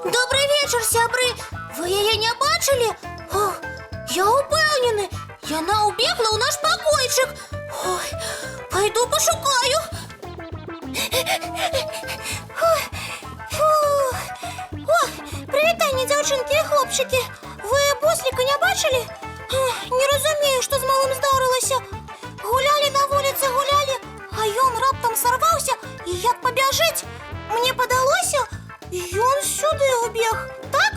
Добрый вечер, сябры! Вы ее не бачили? О, я упевнены, яна убегла у наш покойчик. Ой, пойду пошукаю. О, привітання, дзяўчынкі і хлопчики. Ви Буслика не бачили? Не разумею, что з малым здарылася. Гуляли на вулиці, гуляли, а ён раптам сорваўся і як пабяжыць. Мне падалося, ён сюды убег, так?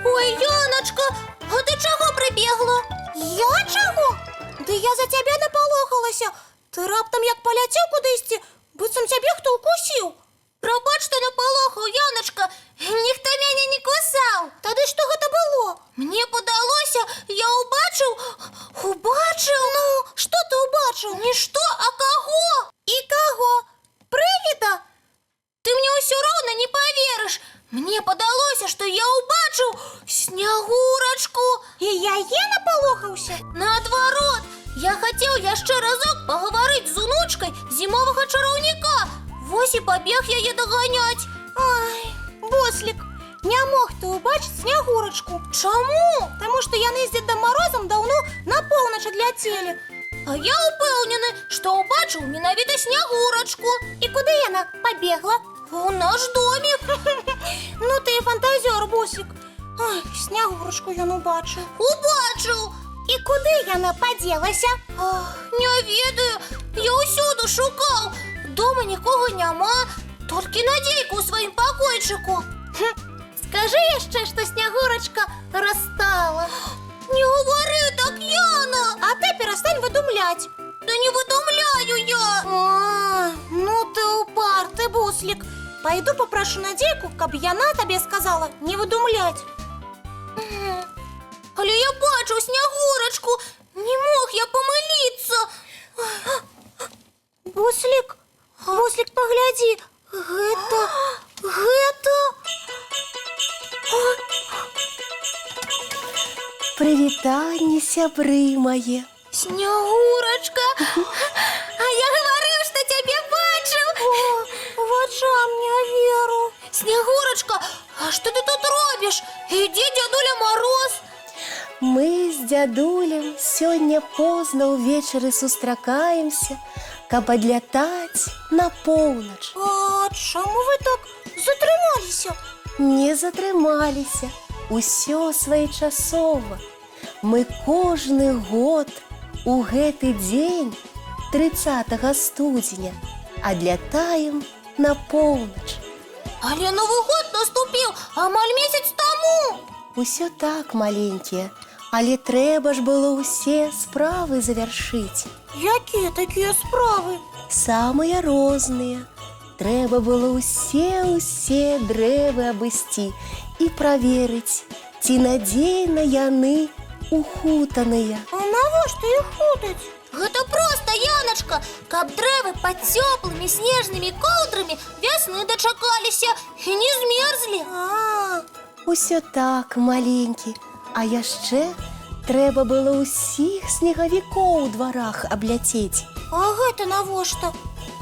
Ой, Яночка, а ты чаго прибегла? Я чаго? Да я за тебе напалохалася. Ты раптам як паляцеў кудысьці, быццам цябе хто укусіў. Прабач, што напалохаў, Яночка, ніхто мяне не кусаў. Тады што гэта было? Мне падалося, я убачыў. Ну, што ты убачыў? Не што, а каго? І каго? Прывіда? Ты мне ўсё роўна не паверыш. Мне падалося, што я ўбачыў Снягурачку. І яе напалохаўся? Наадварот, я хацеў яшчэ разок пагаварыць з унучкай зімовага чараўніка. Вось і пабег яе даганяць. Ай, Буслік, не мог ты ўбачыць Снягурачку. Чаму? Таму што яны з Дзедам Марозам даўно на поўнач адляцелі. А я упэўнены, што ўбачыў менавіта Снягурачку. І куды яна пабегла? У наш домик. Ну ты і фантазёр, Буслік. Ой, Снягурачку ён убачыў. Убачыў. І куды яна падзелася? Не ведаю, я ўсюду шукаў. Дома нікога няма, толькі Надзейку ў сваім пакойчыку. Скажы яшчэ, што Снягурачка растала. Не говори так, Яна! А ты перестань выдумлять. Да не выдумляю я. Ну ты упарты, Буслік. Пойду попрошу Надейку, каб яна табе сказала не выдумлять. Але я бачу Снягурачку. Не мог я помылиться. Буслік, Буслік, погляди. Гэта... Прывітанне, сябры мае. Снягурачка, а я говорил, что тебя бачыў. Вачам не веру. Снягурачка, а что ты тут робишь? Иди, Дзядуля Мороз. Мы з дзядулем сёння позна ўвечары сустракаемся, каб адлятаць на поўнач. А чаму вы так затрымаліся? Не затрымаліся, усё своечасова. Мы кожны год у гэты дзень, 30 студзеня, адлятаем на поўнач. Але Новы год наступіў амаль месяц таму. Усё так, маленькія, але трэба ж было ўсе справы завяршыць. Якія такія справы? Самыя розныя. Трэба было ўсе дрэвы абысці і праверыць, ці надзейна яны ухутаныя. А навошта іх хутаць? Гэта проста, Яночка, каб дрэвы пад цёплымі снежнымі коўдрамі вясны дачакаліся і не змерзлі. Усё так, маленькі. А яшчэ трэба было ўсіх снегавікоў у дварах абляцець. А гэта навошта?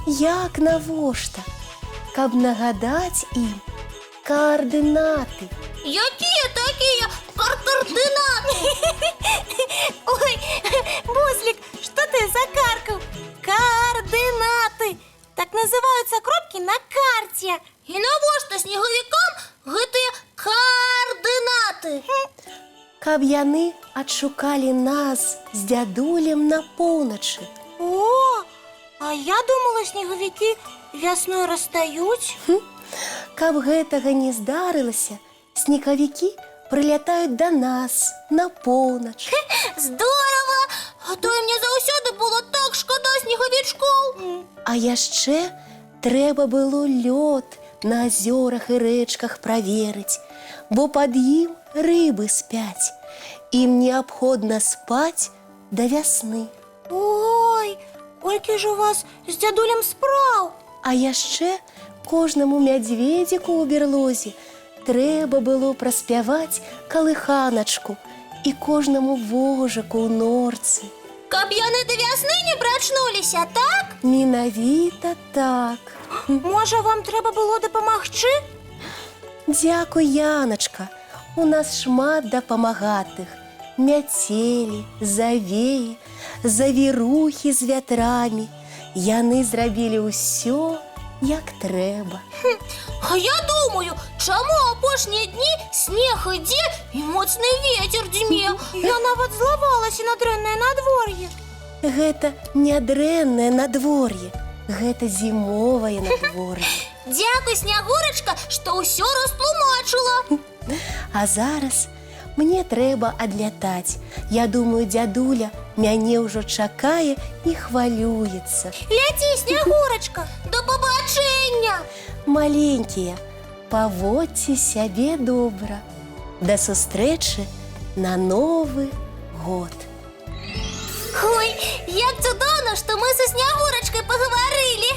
Як навошта? Каб нагадаць ім коордынаты. Якія такія коордынаты? Ой, Буслік, што ты закаркаў? Коордынаты. Так называюцца кропкі на карце. І навошта снегавікам гэтыя коордынаты? Каб яны адшукалі нас з дзядулем на поўначы. О, а я думала, снегавікі вясной растаюць. Каб гэтага не здарылася, снегавікі прылятаюць да нас на поўнач. Здорава! А то і мне заўсёды было так шкада снегавічкоў. А яшчэ трэба было лёд на азёрах і рэчках праверыць, бо пад ім рыбы спяць. Ім неабходна спаць да вясны. Ой, колькі ж у вас з дзядулем справ? А яшчэ кожнаму мядзведзіку ў берлозе трэба было праспяваць калыханачку і кожнаму вожаку ў норцы. Каб яны да вясны не прачнуліся, так? Менавіта так. Можа, вам трэба было дапамагчы? Дзякуй, Яначка. У нас шмат дапамагатых. Мяцелі, завеі, завірухі з вятрамі. Яны зрабілі ўсё, як трэба. А я думаю, чаму апошнія дні снег ідзе і моцны вецер дзьме? Я нават злавалася на дрэннае надвор'е. Гэта не дрэннае надвор'е, гэта зімовае надвор'е. Дзякуй, Снягурачка, што ўсё растлумачыла. А зараз мне трэба адлятаць. Я думаю, дзядуля мяне ўжо чакае і хвалюецца. Ляці, Снягурачка, да пабачэння. Маленькія, паводзьце сябе добра. Да сустрэчы на Новы год. Ой, як цудоўна, што мы са Снягурачкай пагаварылі.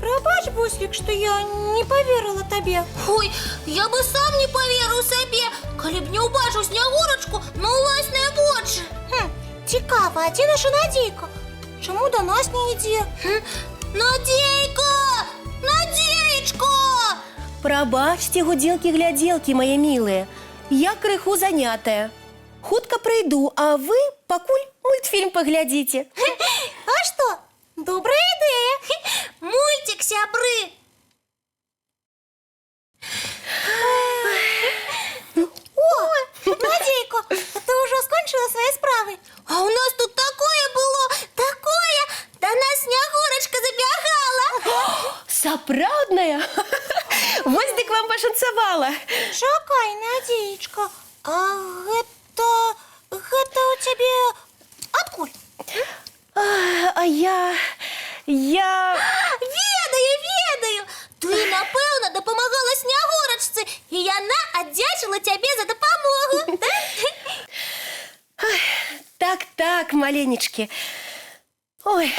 Прабач, Буслік, што я не паверыла табе. Ой, я бы сам не паверыў сабе, калі б не ўбачыў Снягурачку на ўласныя вочы. Цікава, а дзе наша Надзейка? Чаму да нас не ідзе? Надзейка! Надзеечка! Прабачце, гудзелкі-глядзелкі, мае мілыя. Я крыху занятая. Хутка прыйду, а вы пакуль мультфільм паглядзіце. А што? Добрая ідэя. Мультик, сябры. О, Надзейка, ты ўжо скончыла свае справы? А у нас тут такое было, такое! Да нас Снягурачка забягала. Сапраўдная? Вось дык вам пашанцавала. Чакай, Надзеечка, а гэта у цябе адкуль? А я... Ведаю! Ты, напэўна, дапамагала Снягурачцы, і яна аддзячыла цябе за дапамогу. Так, маленечкі. Ой,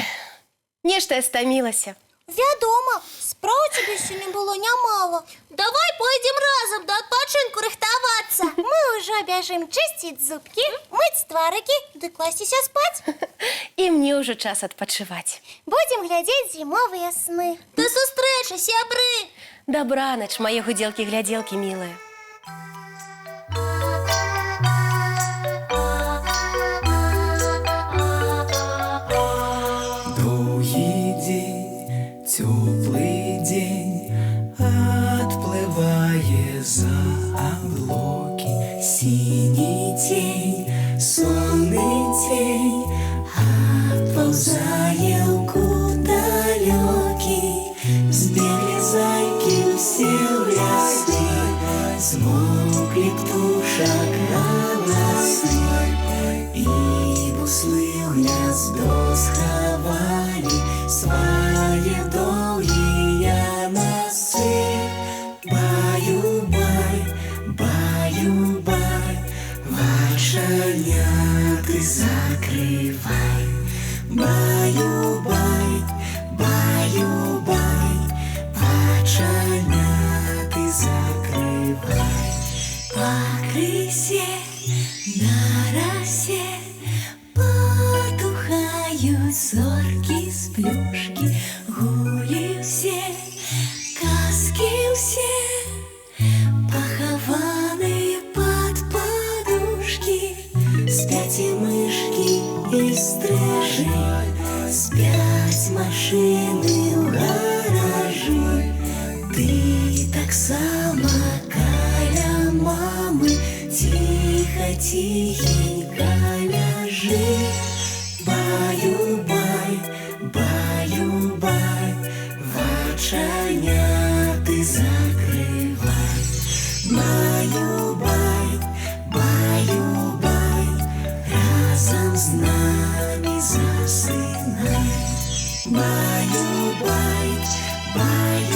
нешта я стамілася. Вядома, спраў цябе сёння было нямала. Давай пойдзем разам да адпачынку рыхтавацца. Мы ўжо бяжым чысціць зубкі, мыць тварыкі ды класціся спаць. І мне ўжо час адпачываць. Будзем глядзець зімовыя сны. Да сустрэчы, сябры! Дабранач, мае гудзелкі-глядзелкі, мілыя. Теплый день отплывая за облаки, синий тень, сонный тень отползая в далекий, сбегли зайки все в леске, смолкли птушек голосы, и буслы в гнездо сховали свои долгие носы. Баю-бай, баю-бай, вошаняты закрывай. Баю-бай, баю-бай, вошаняты закрывай. По крысе на росе потухают зорки с плюшки, гули все, каски все, похованные под подушки. Спят и мышки, и стрижи, спят машины в гаражи. Ты так само каля мамы, тихо-тихенько ляжи. Баю-бай, баю-бай, вочаняты закрывай. Баю-бай, баю-бай, разом с нами засынай. Баю-бай, баю-бай.